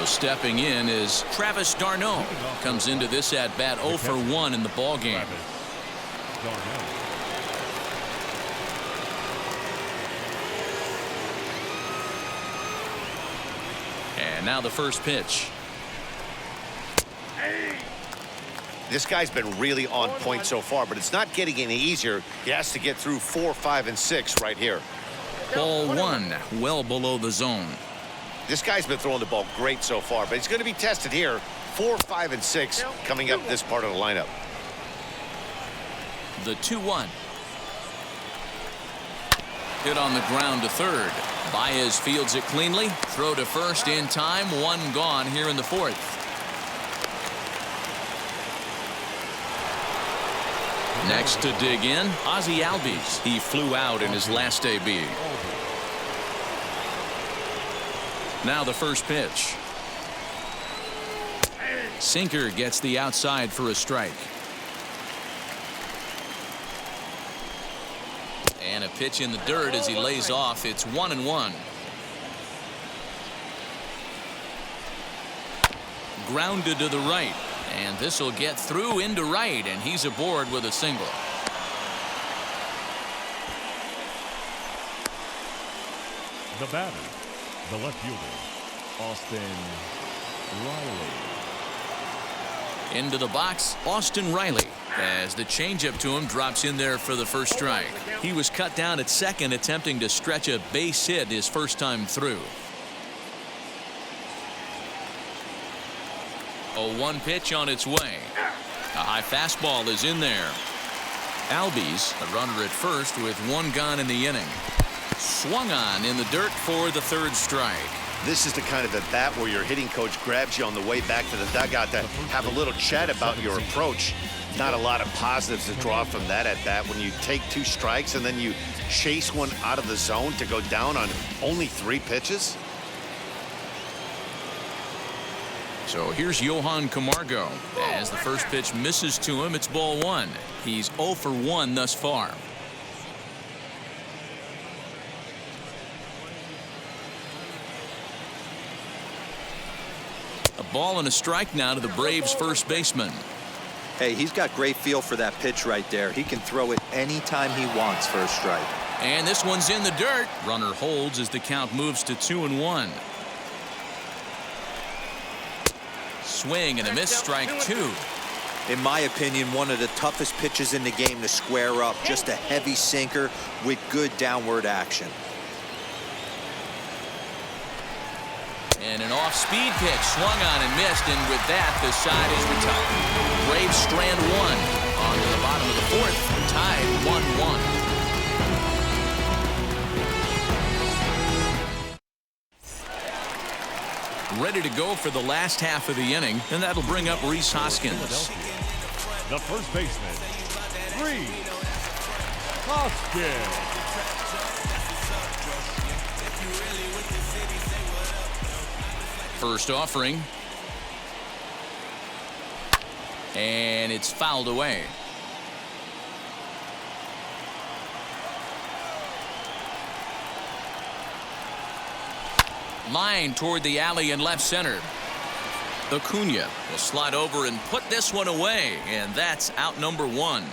stepping in is Travis d'Arnaud. Comes into this at bat 0 for 1 in the ball game. And now the first pitch. This guy's been really on point so far, but it's not getting any easier. He has to get through 4, 5, and 6 right here. Ball 1, well below the zone. This guy's been throwing the ball great so far, but he's going to be tested here. 4, 5, and 6 coming up this part of the lineup. The 2-1. Hit on the ground to third. Baez fields it cleanly. Throw to first in time. 1 gone here in the 4th. Next to dig in, Ozzie Albies. He flew out in his last debut. Now the first pitch. Sinker gets the outside for a strike. And a pitch in the dirt as he lays off. It's 1-1. Grounded to the right. And this will get through into right, and he's aboard with a single. The batter, the left fielder, Austin Riley. Into the box, Austin Riley, as the changeup to him drops in there for the first strike. He was cut down at second, attempting to stretch a base hit his first time through. A 1 pitch on its way. A high fastball is in there. Albies, a runner at first with 1 gone in the inning. Swung on in the dirt for the 3rd strike. This is the kind of at bat where your hitting coach grabs you on the way back to the dugout to have a little chat about your approach. Not a lot of positives to draw from that at bat when you take 2 strikes and then you chase one out of the zone to go down on only 3 pitches. So here's Johan Camargo. As the first pitch misses to him, it's ball 1. He's 0 for 1 thus far. A ball and a strike now to the Braves' first baseman. Hey, he's got great feel for that pitch right there. He can throw it anytime he wants for a strike. And this one's in the dirt. Runner holds as the count moves to 2-1. Swing and a miss, strike 2. In my opinion, one of the toughest pitches in the game to square up. Just a heavy sinker with good downward action. And an off-speed pitch swung on and missed, and with that the side is retired. Braves strand 1 on to the bottom of the 4th, tied 1-1. Ready to go for the last half of the inning, and that'll bring up Rhys Hoskins. The first baseman, Rhys Hoskins. First offering. And it's fouled away. Line toward the alley in left center. Acuna will slide over and put this one away, and that's out number 1.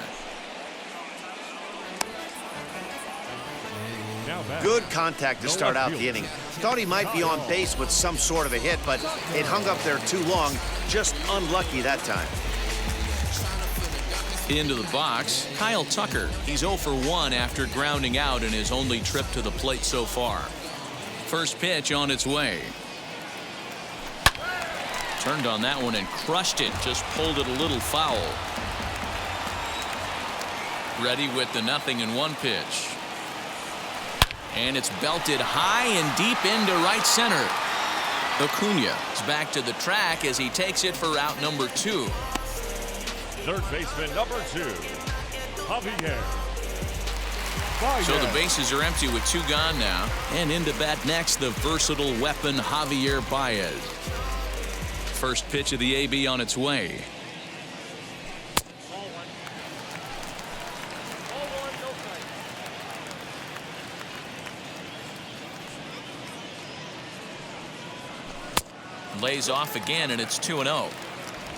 Good contact to start out the inning. Thought he might be on base with some sort of a hit, but it hung up there too long. Just unlucky that time. Into the box, Kyle Tucker. He's 0 for 1 after grounding out in his only trip to the plate so far. First pitch on its way. Turned on that one and crushed it. Just pulled it a little foul. Ready with the 0-1 pitch. And it's belted high and deep into right center. Acuna is back to the track as he takes it for out number 2. Third baseman number 2, Javier. So the bases are empty with 2 gone now. And into bat next, the versatile weapon Javier Baez. First pitch of the AB on its way. Lays off again, and it's 2-0.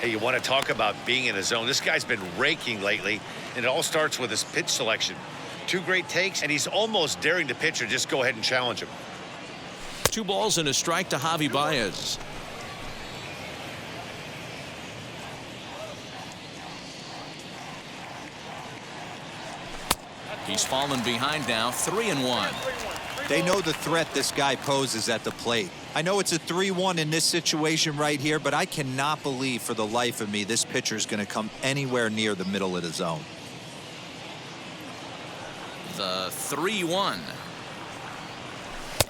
Hey, you want to talk about being in a zone? This guy's been raking lately, and it all starts with his pitch selection. 2 great takes, and he's almost daring the pitcher just go ahead and challenge him. 2 balls and a strike to Javi Baez. He's fallen behind now, 3-1. They know the threat this guy poses at the plate. I know it's a 3-1 in this situation right here, but I cannot believe for the life of me this pitcher is going to come anywhere near the middle of the zone. The 3-1.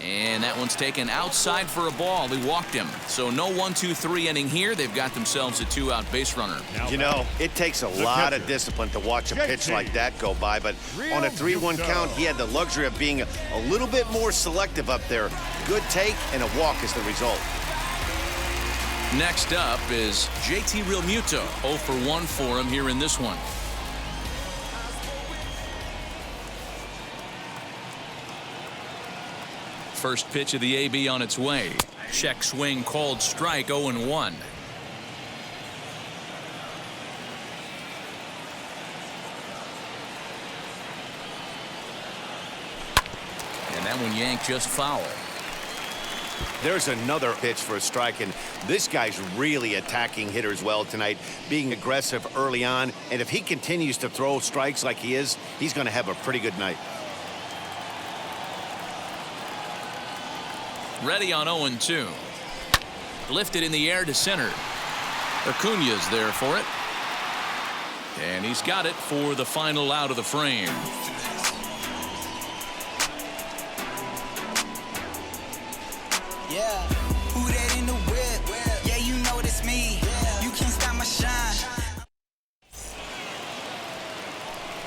And that one's taken outside for a ball. He walked him. So no 1-2-3 inning here. They've got themselves a 2-out base runner. You know, it takes a lot of discipline to watch a pitch like that go by, but on a 3-1 count, he had the luxury of being a little bit more selective up there. Good take and a walk is the result. Next up is JT Realmuto. 0 for 1 for him here in this one. First pitch of the AB on its way. Check swing, called strike, 0-1. And that one yanked just foul. There's another pitch for a strike, and this guy's really attacking hitters well tonight, being aggressive early on, and if he continues to throw strikes like he is, he's going to have a pretty good night. Ready on 0-2. Lifted in the air to center. Acuña's there for it. And he's got it for the final out of the frame. Yeah, who that in the whip? Yeah, you know it's me. You can't stop my shine.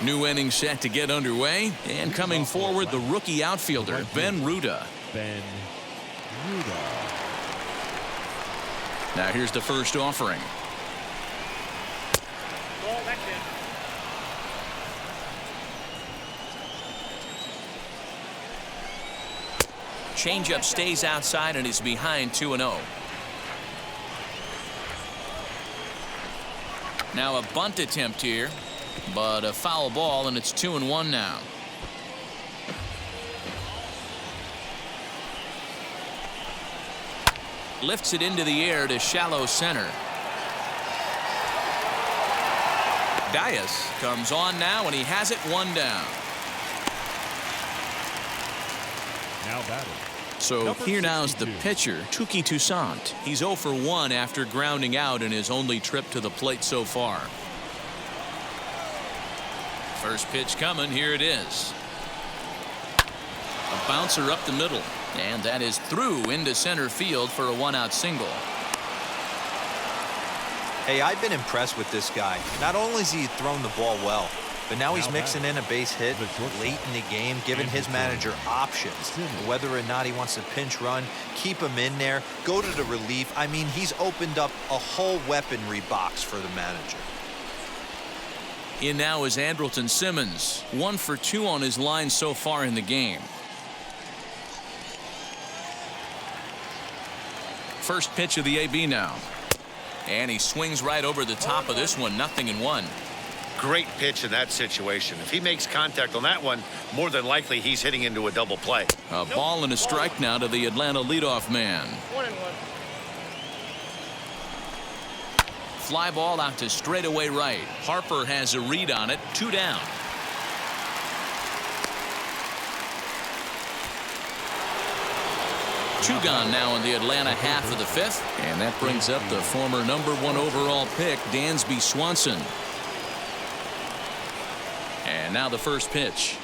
New inning set to get underway. And coming forward, the rookie outfielder, Ben Ruda. Now here's the first offering. Changeup stays outside and is behind 2-0. Now a bunt attempt here, but a foul ball, and it's 2-1 now. Lifts it into the air to shallow center. Dias comes on now, and he has it 1 down. Now batting. So Number here now's the 62. pitcher, Touki Toussaint. He's 0 for 1 after grounding out in his only trip to the plate so far. First pitch coming, here it is. A bouncer up the middle. And that is through into center field for a 1-out single. Hey, I've been impressed with this guy. Not only has he thrown the ball well, but now he's mixing in a base hit late in the game, giving his manager options. Whether or not he wants to pinch run, keep him in there, go to the relief. I mean, he's opened up a whole weaponry box for the manager. In now is Andrelton Simmons. 1 for 2 on his line so far in the game. First pitch of the AB now. And he swings right over the top of this one. 0-1. Great pitch in that situation. If he makes contact on that one, more than likely he's hitting into a double play. A ball and a strike now to the Atlanta leadoff man. 1-1. Fly ball out to straightaway right. Harper has a read on it. 2 down. Two gone now in the Atlanta half of the 5th. And that brings up the former #1 overall pick, Dansby Swanson. And now the first pitch.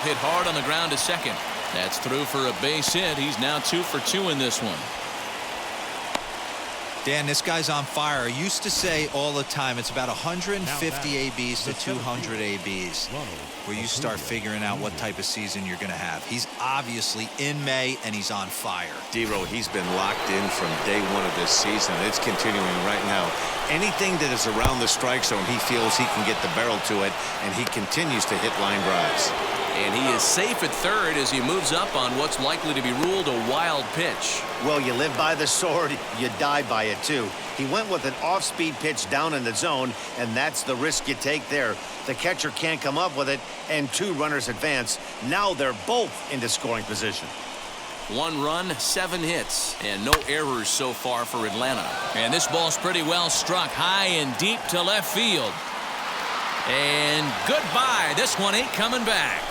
Hit hard on the ground to second. That's through for a base hit. He's now 2 for 2 in this one. Dan, this guy's on fire. I used to say all the time it's about 150 ABs to 200 ABs where you start figuring out what type of season you're going to have. He's obviously in May, and he's on fire. D-Row, he's been locked in from day 1 of this season. It's continuing right now. Anything that is around the strike zone, he feels he can get the barrel to it, and he continues to hit line drives. And he is safe at third as he moves up on what's likely to be ruled a wild pitch. Well, you live by the sword, you die by it too. He went with an off-speed pitch down in the zone, and that's the risk you take there. The catcher can't come up with it, and 2 runners advance. Now they're both into scoring position. 1 run, 7 hits, and no errors so far for Atlanta. And this ball's pretty well struck high and deep to left field. And goodbye. This one ain't coming back.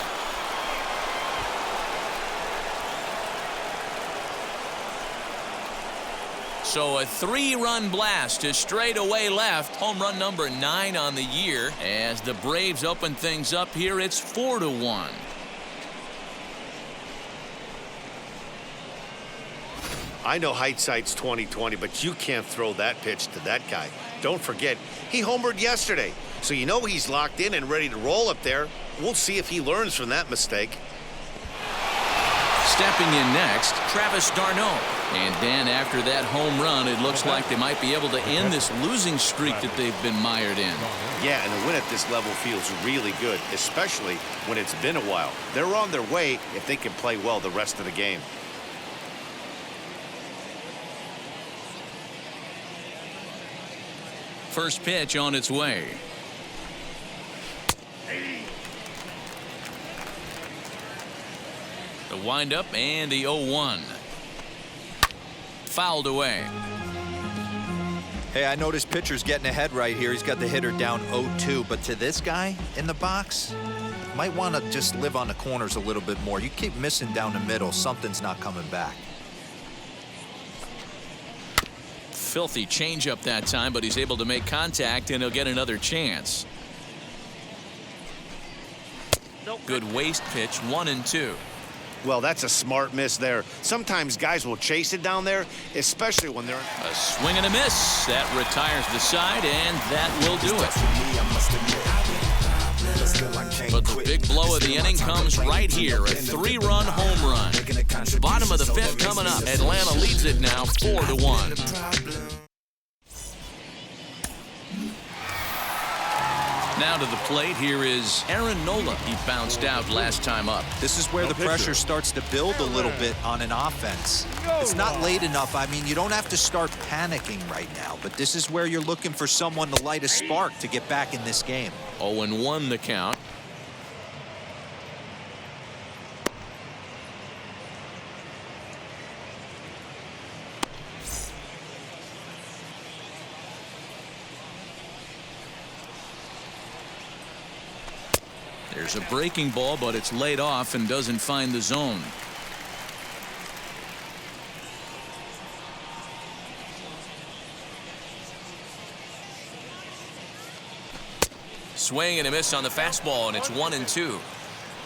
So a 3-run blast to straightaway left. Home run number 9 on the year. As the Braves open things up here, it's 4-1. I know hindsight's 20/20, but you can't throw that pitch to that guy. Don't forget, he homered yesterday. So you know he's locked in and ready to roll up there. We'll see if he learns from that mistake. Stepping in next, Travis d'Arnaud. And Dan, after that home run, it looks like they might be able to end this losing streak that they've been mired in. Yeah, and the win at this level feels really good, especially when it's been a while. They're on their way if they can play well the rest of the game. First pitch on its way. The windup and the 0-1. Fouled away. Hey, I noticed pitcher's getting ahead right here. He's got the hitter down 0-2, but to this guy in the box, might want to just live on the corners a little bit more. You keep missing down the middle, something's not coming back. Filthy changeup that time, but he's able to make contact, and he'll get another chance. Good waste pitch, 1-2. Well, that's a smart miss there. Sometimes guys will chase it down there, especially when they're... A swing and a miss. That retires the side, and that will do it. But the big blow of the inning comes right here. A 3-run home run. Bottom of the 5th coming up. Atlanta leads it now 4-1. Now to the plate, here is Aaron Nola. He bounced out last time up. This is where the pressure starts to build a little bit on an offense. It's not late enough. I mean, you don't have to start panicking right now, but this is where you're looking for someone to light a spark to get back in this game. 0-1 the count. There's a breaking ball, but it's laid off and doesn't find the zone. Swing and a miss on the fastball, and it's 1-2.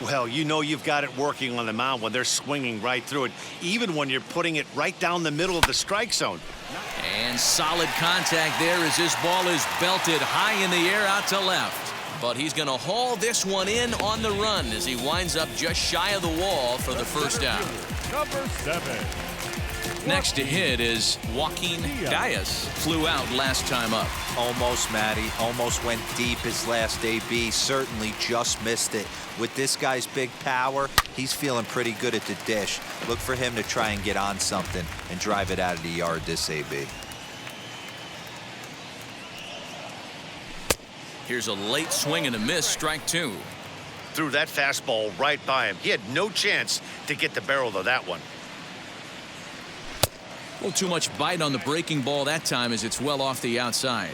Well, you know you've got it working on the mound when they're swinging right through it, even when you're putting it right down the middle of the strike zone. And solid contact there as this ball is belted high in the air out to left. But he's going to haul this one in on the run as he winds up just shy of the wall for the first out. Number 7. Next to hit is Joaquin Diaz. Flew out last time up. Almost, Matty. Almost went deep his last AB. Certainly just missed it. With this guy's big power, he's feeling pretty good at the dish. Look for him to try and get on something and drive it out of the yard this AB. Here's a late swing and a miss, strike 2. Threw that fastball right by him. He had no chance to get the barrel of that one. A little too much bite on the breaking ball that time as it's well off the outside.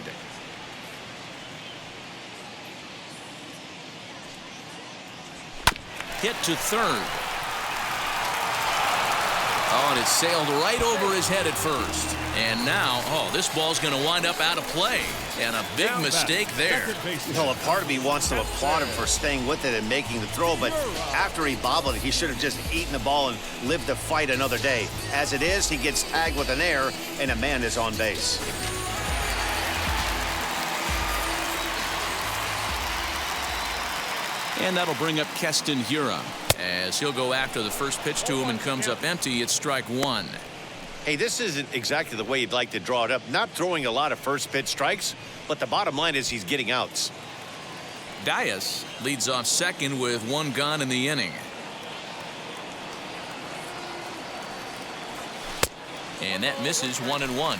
Hit to third. Oh, and it sailed right over his head at first. And now, this ball's going to wind up out of play. And a big mistake there. Well, a part of me wants to applaud him for staying with it and making the throw, but after he bobbled it, he should have just eaten the ball and lived to fight another day. As it is, he gets tagged with an error, and a man is on base. And that'll bring up Keston Hiura as he'll go after the first pitch to him and comes up empty. It's strike 1. Hey, this isn't exactly the way you'd like to draw it up. Not throwing a lot of first pitch strikes, but the bottom line is he's getting outs. Dias leads off second with one gone in the inning. And that misses 1-1.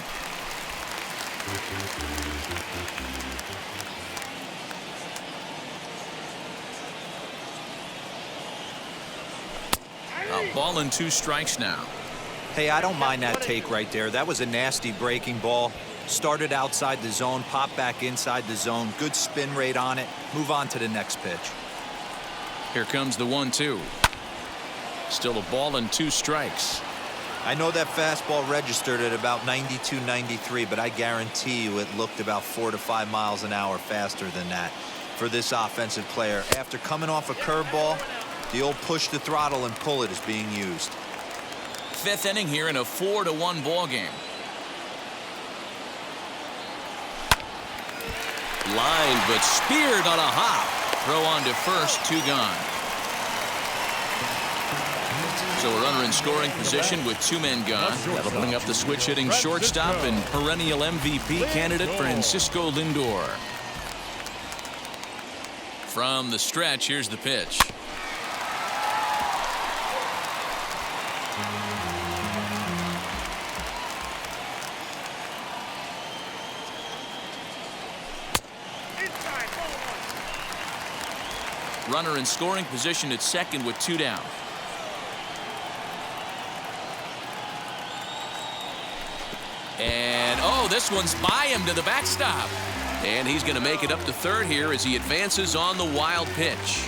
A ball and 2 strikes now. Hey, I don't mind that take right there. That was a nasty breaking ball. Started outside the zone, popped back inside the zone. Good spin rate on it. Move on to the next pitch. Here comes the 1-2. Still a ball and 2 strikes. I know that fastball registered at about 92, 93, but I guarantee you it looked about 4 to 5 miles an hour faster than that for this offensive player. After coming off a curveball, the old push the throttle and pull it is being used. 5th inning here in a 4-1 ball game. Line, but speared on a hop. Throw on to first, 2 gone. So a runner in scoring position with 2 men gone. That'll bring up the switch hitting shortstop and perennial MVP candidate Francisco Lindor. From the stretch, here's the pitch. Runner in scoring position at second with 2 down. And oh, this one's by him to the backstop. And he's going to make it up to third here as he advances on the wild pitch.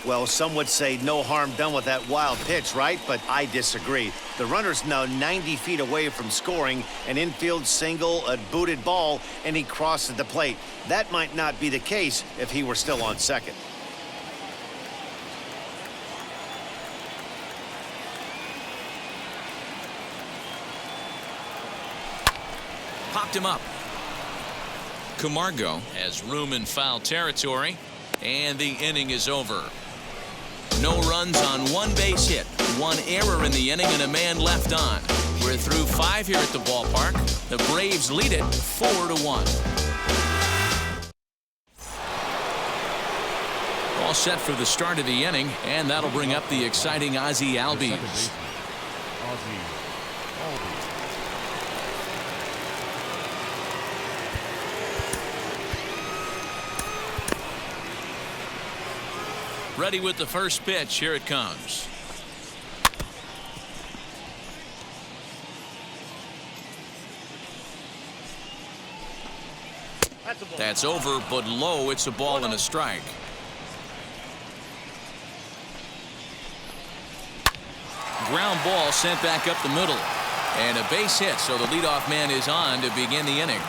Well, some would say no harm done with that wild pitch, right? But I disagree. The runner's now 90 feet away from scoring, an infield single, a booted ball, and he crosses the plate. That might not be the case if he were still on second. Popped him up. Camargo has room in foul territory, and the inning is over. No runs on 1 base hit, 1 error in the inning, and a man left on. We're through 5 here at the ballpark. The Braves lead it 4-1. All set for the start of the inning, and that'll bring up the exciting Ozzie Albies. Ready with the first pitch. Here it comes. That's over, but low. It's a ball and a strike. Ground ball sent back up the middle. And a base hit, so the leadoff man is on to begin the inning.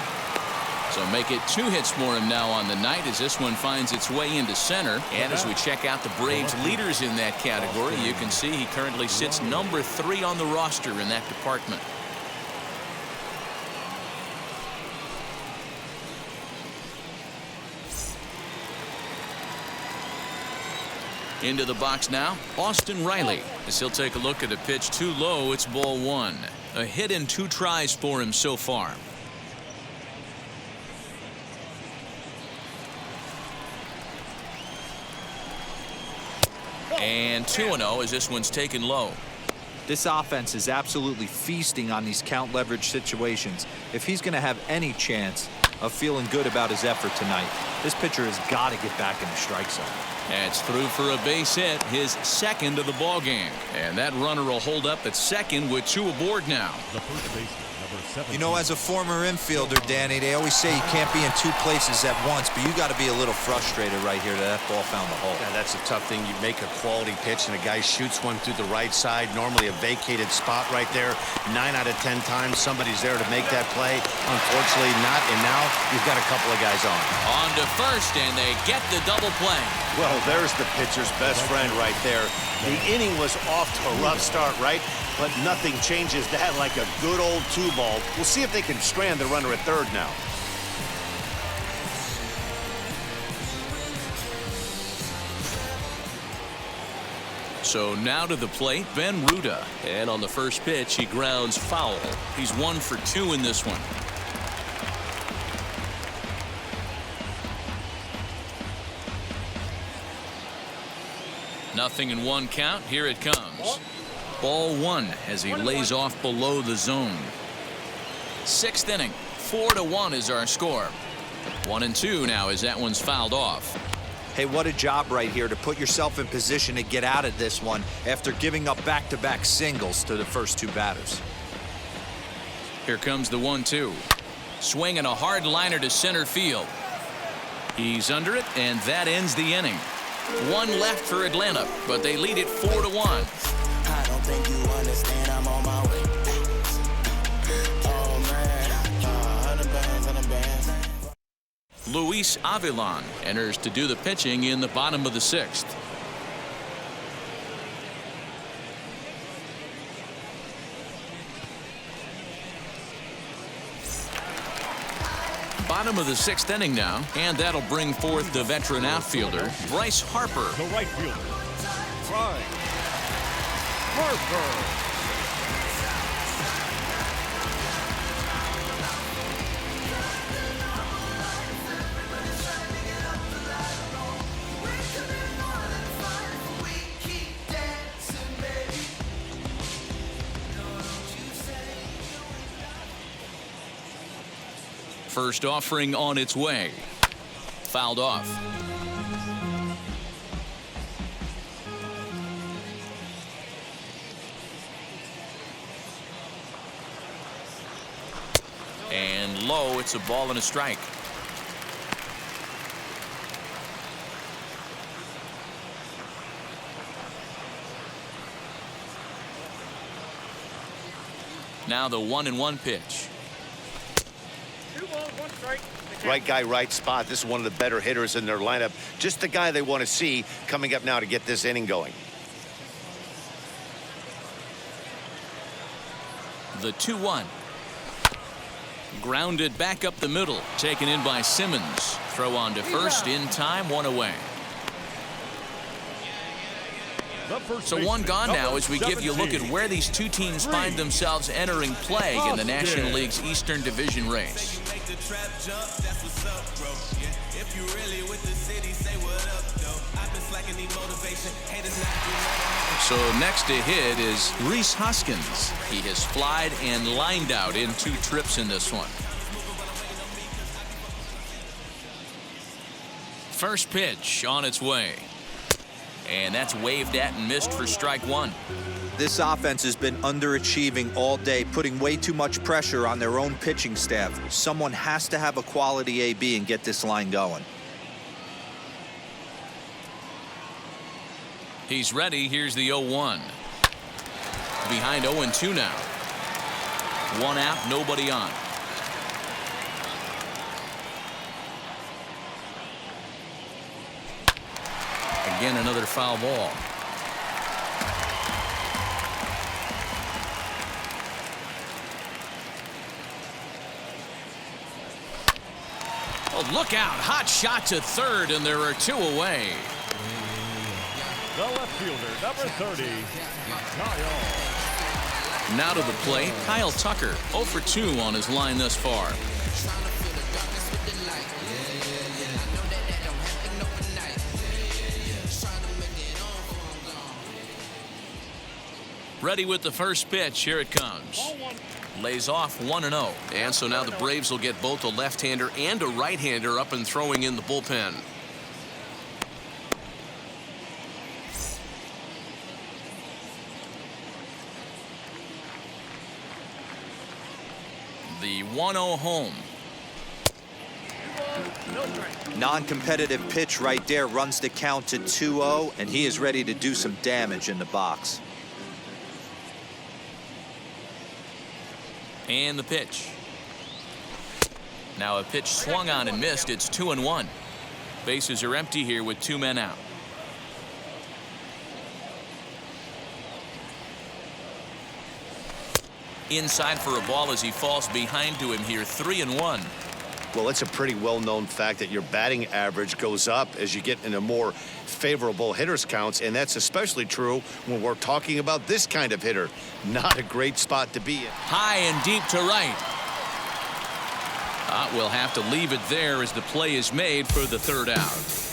So make it 2 hits for him now on the night as this one finds its way into center. And as we check out the Braves leaders in that category, you can see he currently sits number 3 on the roster in that department. Into the box now, Austin Riley, as he'll take a look at a pitch too low. It's ball 1. A hit and 2 tries for him so far. And 2-0 as this one's taken low. This offense is absolutely feasting on these count leverage situations. If he's going to have any chance of feeling good about his effort tonight, this pitcher has got to get back in the strike zone. That's through for a base hit, his 2nd of the ball game. And that runner will hold up at second with 2 aboard now. The first baseman, number 7. You know, as a former infielder, Danny, they always say you can't be in 2 places at once, but you got to be a little frustrated right here that ball found the hole. Yeah, that's a tough thing. You make a quality pitch and a guy shoots one through the right side, normally a vacated spot right there. 9 out of 10 times somebody's there to make that play. Unfortunately not, and now you've got a couple of guys on. On to first, and they get the double play. Well, there's the pitcher's best friend right there. The inning was off to a rough start, right? But nothing changes that like a good old 2-ball. We'll see if they can strand the runner at third now. So now to the plate, Ben Ruda. And on the first pitch, he grounds foul. He's 1 for 2 in this one. 0-1 count. Here it comes. Ball one as he lays off below the zone. 6th inning. 4-1 is our score. 1-2 now as that one's fouled off. Hey, what a job right here to put yourself in position to get out of this one after giving up back-to-back singles to the first two batters. Here comes the 1-2. Swinging a hard liner to center field. He's under it, and that ends the inning. One left for Atlanta, but they lead it 4-1. I don't think you understand, I'm on my way. Oh man, 100 bands. Luis Avilan enters to do the pitching in the bottom of the 6th. Bottom of the 6th inning now, and that'll bring forth the veteran outfielder, Bryce Harper. The right fielder, Bryce Harper. First offering on its way. Fouled off. And low, it's a ball and a strike. Now the 1-1 pitch. Right guy, right spot. This is one of the better hitters in their lineup. Just the guy they want to see coming up now to get this inning going. The 2-1. Grounded back up the middle. Taken in by Simmons. Throw on to first in time. One away. So one gone now as we give you a look at where these two teams find themselves entering play in the National League's Eastern Division race. So next to hit is Rhys Hoskins. He has flied and lined out in 2 trips in this one. First pitch on its way. And that's waved at and missed for strike 1. This offense has been underachieving all day, putting way too much pressure on their own pitching staff. Someone has to have a quality AB and get this line going. He's ready. Here's the 0-1. Behind 0-2 now. 1 out, nobody on. Again, another foul ball. Oh, look out. Hot shot to third, and there are 2 away. The left fielder, number 30, Kyle. Now to the plate, Kyle Tucker, 0 for 2 on his line thus far. Ready with the first pitch. Here it comes. Lays off 1-0. And so now the Braves will get both a left-hander and a right-hander up and throwing in the bullpen. The 1-0 home. Non-competitive pitch right there, runs the count to 2-0, and he is ready to do some damage in the box. And the pitch. Now a pitch swung on and missed. It's 2-1. Bases are empty here with 2 men out. Inside for a ball as he falls behind to him here. 3-1. Well, it's a pretty well-known fact that your batting average goes up as you get into more favorable hitters counts, and that's especially true when we're talking about this kind of hitter. Not a great spot to be in. High and deep to right. We'll have to leave it there as the play is made for the 3rd out.